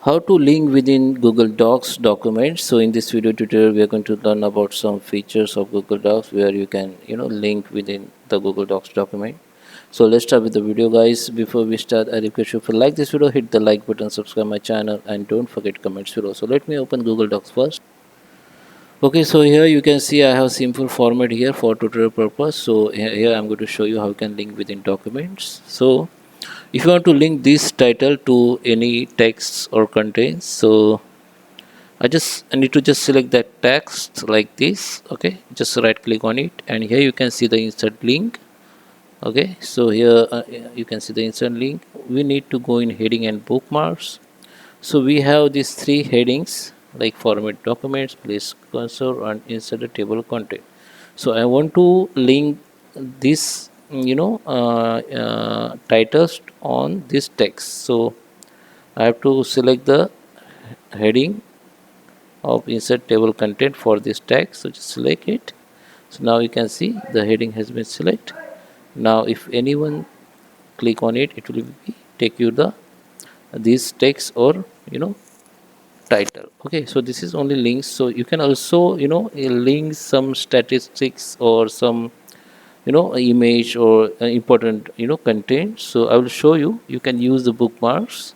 How to link within Google Docs documents. So in this video tutorial, we are going to learn about some features of Google Docs where you can link within the Google Docs document. So let's start with the video, guys. Before we start, I request you, if you like this video, hit the like button, subscribe my channel, and don't forget comments below. So let me open Google Docs first. Okay, so here you can see I have simple format here for tutorial purpose. So here I'm going to show you how you can link within documents. So if you want to link this title to any text or content, so I need to just select that text like this. Okay, just right click on it, and here you can see the insert link. Okay, so here you can see the insert link. We need to go in heading and bookmarks. So we have these three headings like format documents, place cursor, and insert a table content. So I want to link this titles on this text. So I have to select the heading of insert table content for this text. So just select it. So now you can see the heading has been selected. Now if anyone click on it, it will be take you the this text or title. Okay, so this is only links. So you can also link some statistics or some image or important content. So I will show you. You can use the bookmarks.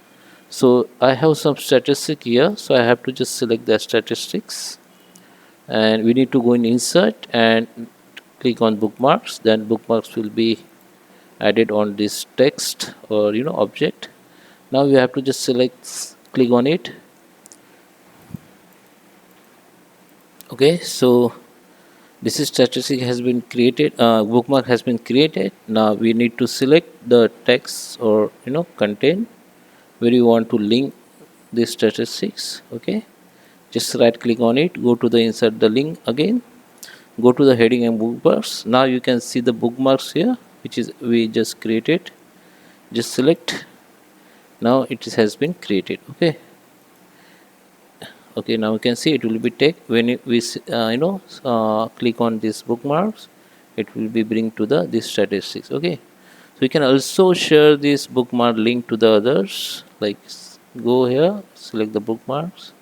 So I have some statistic here, so I have to just select the statistics, and we need to go in insert and click on bookmarks. Then bookmarks will be added on this text or object. Now you have to just click on it. Okay, so this is statistic has been created, bookmark has been created. Now we need to select the text or content where you want to link these statistics. Okay, just right click on it, go to the insert the link again, go to the heading and bookmarks. Now you can see the bookmarks here, which is we just created. Just select. Now it has been created. Okay, now you can see it will be take when we click on this bookmarks, it will be bring to the this statistics. Okay, so you can also share this bookmark link to the others, like go here, select the bookmarks,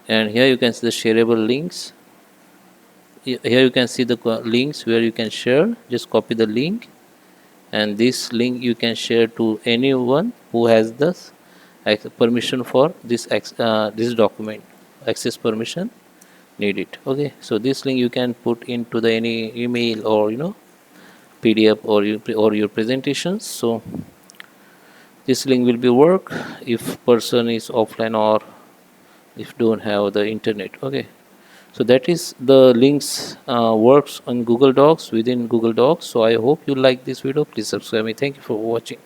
and here you can see the shareable links. Here you can see the links where you can share. Just copy the link, and this link you can share to anyone who has this permission for this document. Access permission needed. Okay, so this link you can put into the any email or PDF or your presentations. So this link will be work if person is offline or if don't have the internet. Okay, so that is the links works on Google Docs, within Google Docs. So I hope you like this video. Please subscribe me. Thank you for watching.